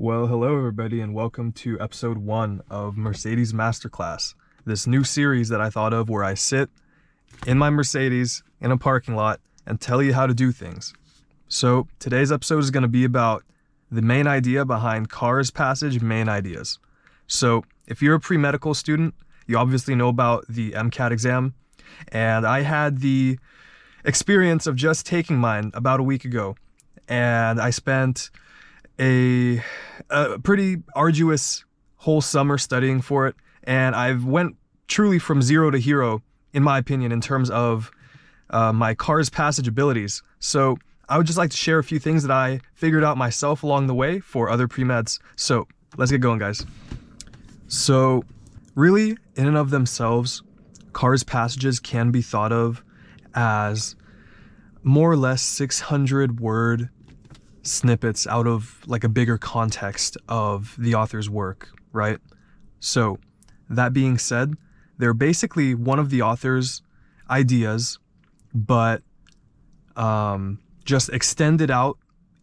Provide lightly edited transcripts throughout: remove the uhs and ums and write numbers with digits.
Well, hello everybody and welcome to episode 1 of Mercedes Masterclass, this new series that I thought of where I sit in my Mercedes in a parking lot and tell you how to do things. So today's episode is going to be about the main idea behind CARS passage main ideas. So if you're a pre-medical student, you obviously know about the MCAT exam, and I had the experience of just taking mine about a week ago, and I spent a pretty arduous whole summer studying for it, and I've went truly from zero to hero, in my opinion, in terms of my CARS passage abilities. So I would just like to share a few things that I figured out myself along the way for other pre-meds. So let's get going, guys. So really, in and of themselves, CARS passages can be thought of as more or less 600 word snippets out of like a bigger context of the author's work, right? So that being said, they're basically one of the author's ideas, but just extended out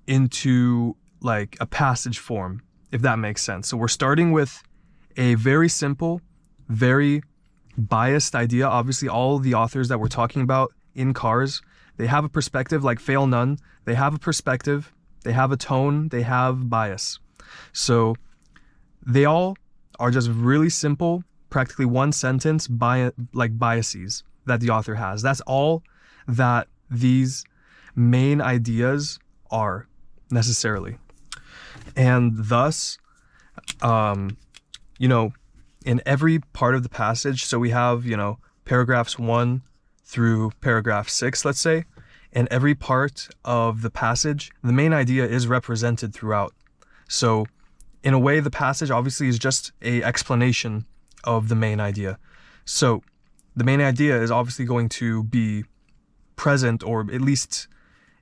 into like a passage form, if that makes sense. So we're starting with a very simple, very biased idea. Obviously, all the authors that we're talking about in CARS, they have a perspective. Like Fail None, they have a perspective, they have a tone, they have bias. So they all are just really simple, practically one sentence biases that the author has. That's all that these main ideas are necessarily. And thus, in every part of the passage, so we have, paragraphs 1 through paragraph 6, let's say, in every part of the passage, the main idea is represented throughout. So in a way, the passage obviously is just an explanation of the main idea. So the main idea is obviously going to be present, or at least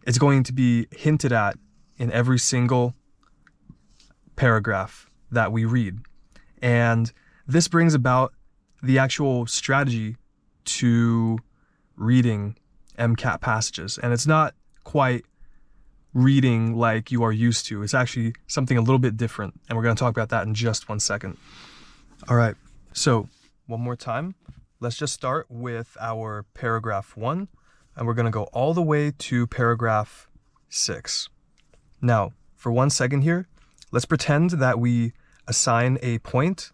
it's going to be hinted at in every single paragraph that we read. And this brings about the actual strategy to reading MCAT passages. And it's not quite reading like you are used to. It's actually something a little bit different. And we're going to talk about that in just 1 second. All right. So one more time, let's just start with our paragraph 1. And we're going to go all the way to paragraph 6. Now, for 1 second here, let's pretend that we assign a point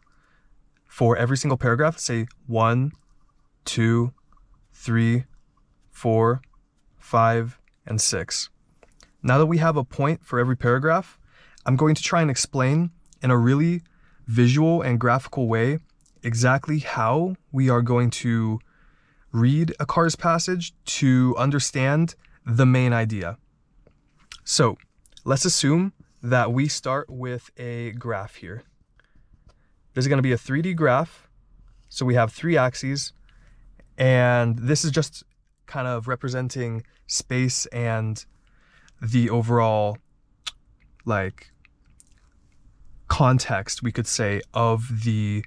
for every single paragraph. Say 1, 2, 3, 4, 5, and 6. Now that we have a point for every paragraph, I'm going to try and explain in a really visual and graphical way exactly how we are going to read a CARS passage to understand the main idea. So let's assume that we start with a graph here. This is going to be a 3D graph. So we have 3 axes, and this is just kind of representing space and the overall context, we could say, of the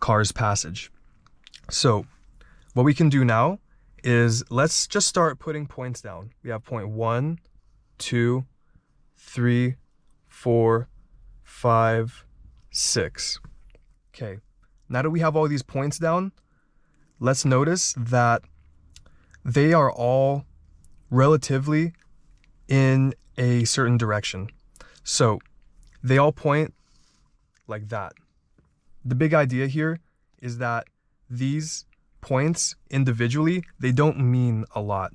CARS passage. So what we can do now is let's just start putting points down. We have point 1, 2, 3, 4, 5, 6. Okay, now that we have all these points down, let's notice that they are all relatively in a certain direction. So they all point like that. The big idea here is that these points individually, they don't mean a lot.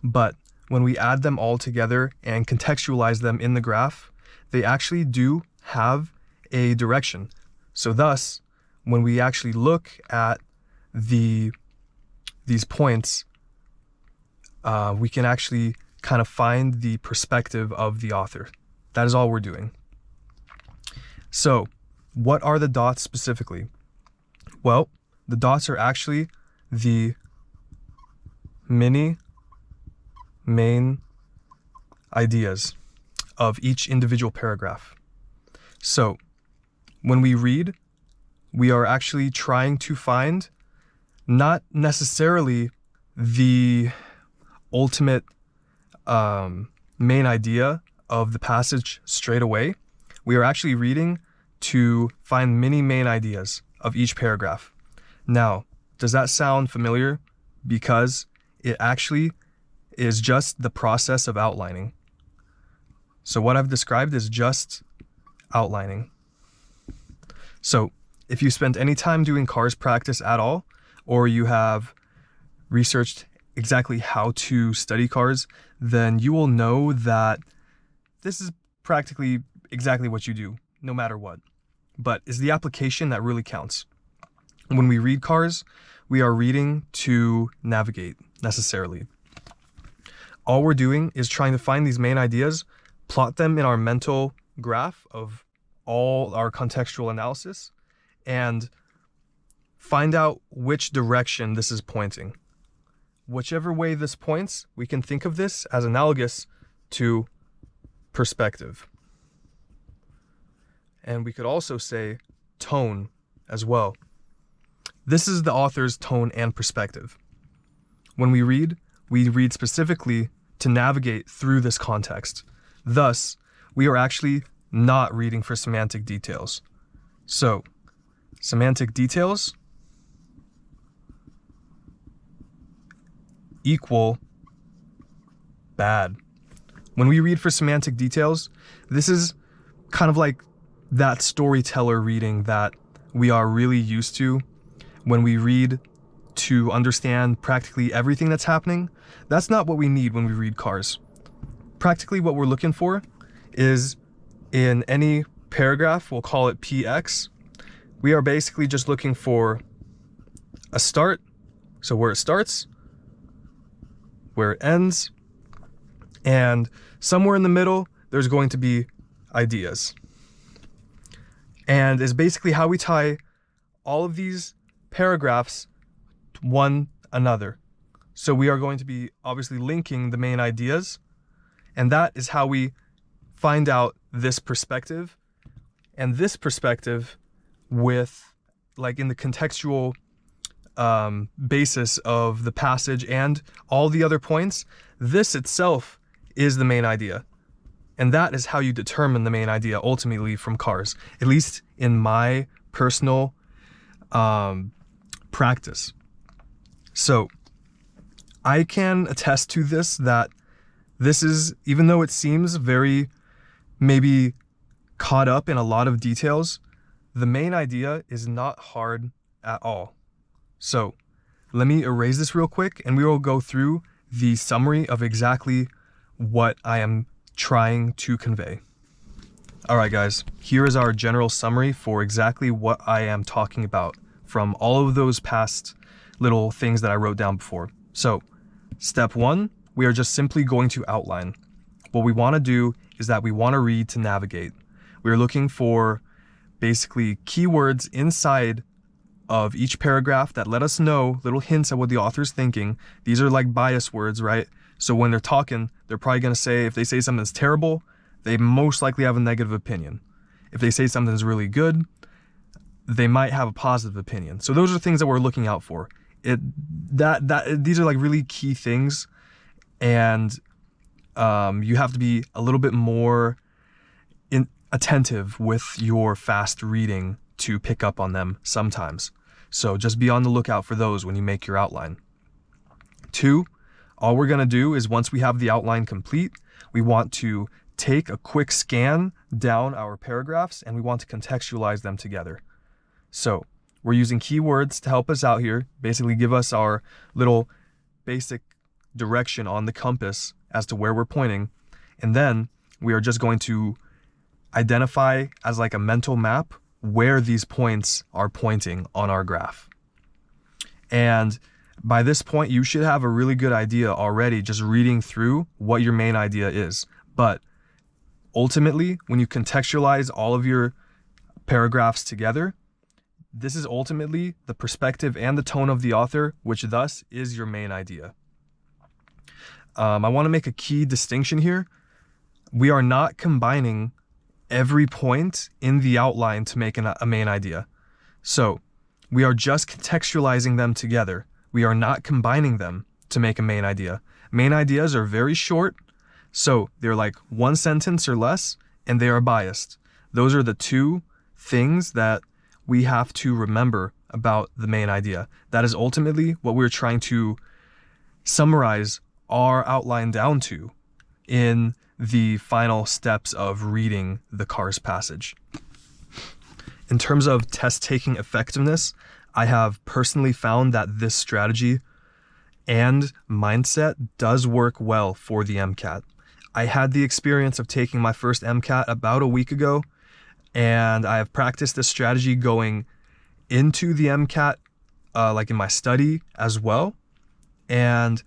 But when we add them all together and contextualize them in the graph, they actually do have a direction. So thus, when we actually look at these points, we can actually kind of find the perspective of the author. That is all we're doing. So what are the dots specifically? Well, the dots are actually the main ideas of each individual paragraph. So when we read, we are actually trying to find not necessarily the ultimate main idea of the passage straight away. We are actually reading to find mini main ideas of each paragraph. Now, does that sound familiar? Because it actually is just the process of outlining. So what I've described is just outlining. So if you spent any time doing cars practice at all, or you have researched exactly how to study cars, then you will know that this is practically exactly what you do, no matter what. But it's the application that really counts. When we read cars, we are reading to navigate, necessarily. All we're doing is trying to find these main ideas, plot them in our mental graph of all our contextual analysis, and find out which direction this is pointing. Whichever way this points, we can think of this as analogous to perspective. And we could also say tone as well. This is the author's tone and perspective. When we read specifically to navigate through this context. Thus, we are actually not reading for semantic details. So, semantic details equal bad. When we read for semantic details, this is kind of like that storyteller reading that we are really used to when we read to understand practically everything that's happening. That's not what we need when we read cars. Practically what we're looking for is in any paragraph, we'll call it PX. We are basically just looking for a start, so where it starts, where it ends, and somewhere in the middle, there's going to be ideas. And is basically how we tie all of these paragraphs to one another. So we are going to be obviously linking the main ideas, and that is how we find out this perspective, and this perspective with, like, in the contextual basis of the passage and all the other points, this itself is the main idea. And that is how you determine the main idea ultimately from cars, at least in my personal practice. So I can attest to this, that this is, even though it seems very maybe caught up in a lot of details, the main idea is not hard at all. So let me erase this real quick and we will go through the summary of exactly what I am trying to convey. All right, guys, here is our general summary for exactly what I am talking about from all of those past little things that I wrote down before. So step one, we are just simply going to outline. What we want to do is that we want to read to navigate. We're looking for basically keywords inside of each paragraph that let us know little hints at what the author's thinking. These are like bias words, right? So when they're talking, they're probably going to say, if they say something's terrible, they most likely have a negative opinion. If they say something's really good, they might have a positive opinion. So those are things that we're looking out for. These are like really key things, and you have to be a little bit more attentive with your fast reading to pick up on them sometimes. So just be on the lookout for those when you make your outline. 2, all we're going to do is once we have the outline complete, we want to take a quick scan down our paragraphs and we want to contextualize them together. So we're using keywords to help us out here, basically give us our little basic direction on the compass as to where we're pointing. And then we are just going to identify as like a mental map where these points are pointing on our graph. And by this point, you should have a really good idea already just reading through what your main idea is. But ultimately, when you contextualize all of your paragraphs together, this is ultimately the perspective and the tone of the author, which thus is your main idea. I want to make a key distinction here. We are not combining every point in the outline to make a main idea. So we are just contextualizing them together. We are not combining them to make a main idea. Main ideas are very short, so they're like one sentence or less, and they are biased. Those are the two things that we have to remember about the main idea. That is ultimately what we're trying to summarize our outline down to in the final steps of reading the CARS passage. In terms of test-taking effectiveness, I have personally found that this strategy and mindset does work well for the MCAT. I had the experience of taking my first MCAT about a week ago, and I have practiced this strategy going into the MCAT, like in my study as well. And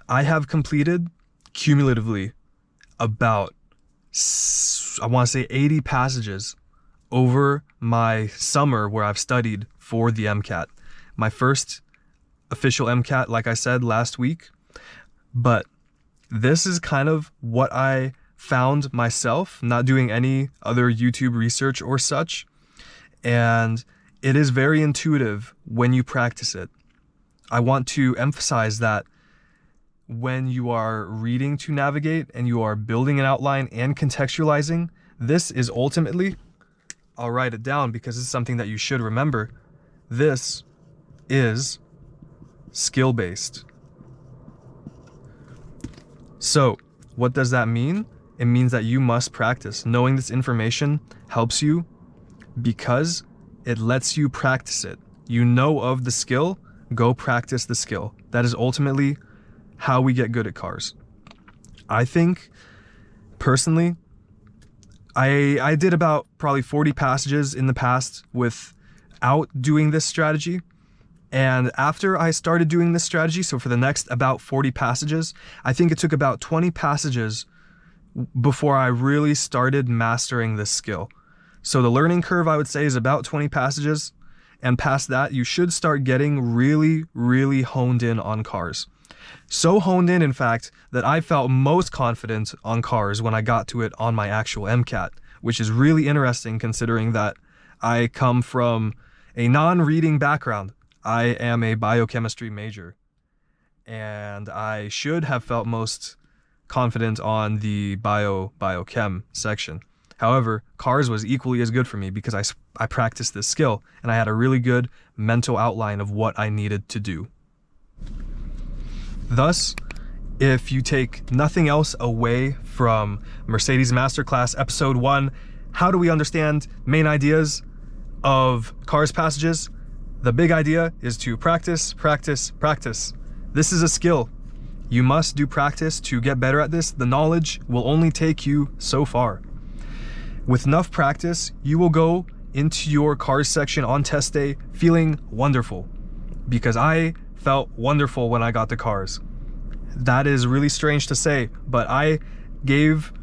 I have completed cumulatively about, I want to say 80 passages over my summer where I've studied for the MCAT. My first official MCAT, like I said, last week. But this is kind of what I found myself, not doing any other YouTube research or such. And it is very intuitive when you practice it. I want to emphasize that when you are reading to navigate and you are building an outline and contextualizing, this is ultimately, I'll write it down because it's something that you should remember, this is skill-based. So, what does that mean? It means that you must practice. Knowing this information helps you because it lets you practice it. You know of the skill, go practice the skill. That is ultimately how we get good at CARS. I think, personally, I did about probably 40 passages in the past without doing this strategy. And after I started doing this strategy, so for the next about 40 passages, I think it took about 20 passages before I really started mastering this skill. So the learning curve, I would say, is about 20 passages. And past that, you should start getting really, really honed in on CARS. So honed in fact, that I felt most confident on CARS when I got to it on my actual MCAT, which is really interesting considering that I come from a non-reading background. I am a biochemistry major, and I should have felt most confident on the biochem section. However, CARS was equally as good for me because I practiced this skill and I had a really good mental outline of what I needed to do. Thus, if you take nothing else away from Mercedes Masterclass Episode 1, how do we understand main ideas of CARS passages? The big idea is to practice, practice, practice. This is a skill. You must do practice to get better at this. The knowledge will only take you so far. With enough practice, you will go into your CARS section on test day feeling wonderful, because I felt wonderful when I got to CARS. That is really strange to say, but I gave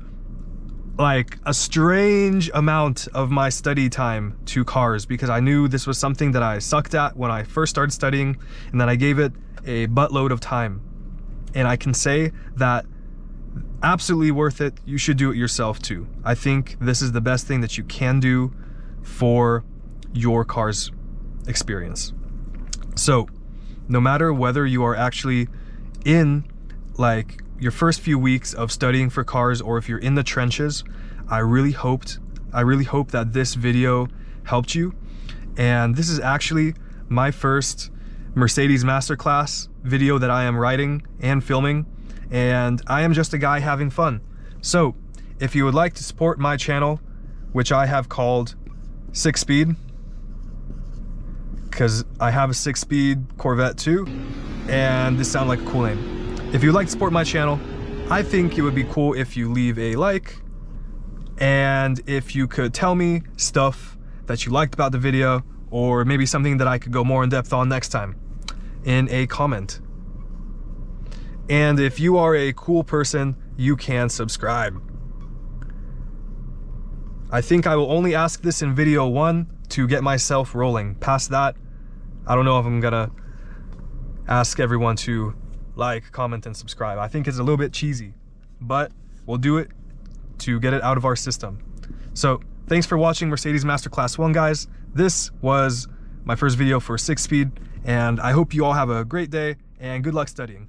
like a strange amount of my study time to CARS because I knew this was something that I sucked at when I first started studying, and then I gave it a buttload of time. And I can say that absolutely worth it. You should do it yourself too. I think this is the best thing that you can do for your CARS experience. So no matter whether you are actually in like your first few weeks of studying for CARS or if you're in the trenches, I really hope that this video helped you. And this is actually my first Mercedes Masterclass video that I am writing and filming, and I am just a guy having fun. So if you would like to support my channel, which I have called 6-Speed, because I have a 6-speed Corvette too, and this sounds like a cool name. If you'd like to support my channel, I think it would be cool if you leave a like, and if you could tell me stuff that you liked about the video, or maybe something that I could go more in depth on next time in a comment. And if you are a cool person, you can subscribe. I think I will only ask this in video 1 to get myself rolling. Past that, I don't know if I'm gonna ask everyone to like, comment, and subscribe. I think it's a little bit cheesy, but we'll do it to get it out of our system. So thanks for watching Mercedes Masterclass 1, guys. This was my first video for 6-Speed, and I hope you all have a great day and good luck studying.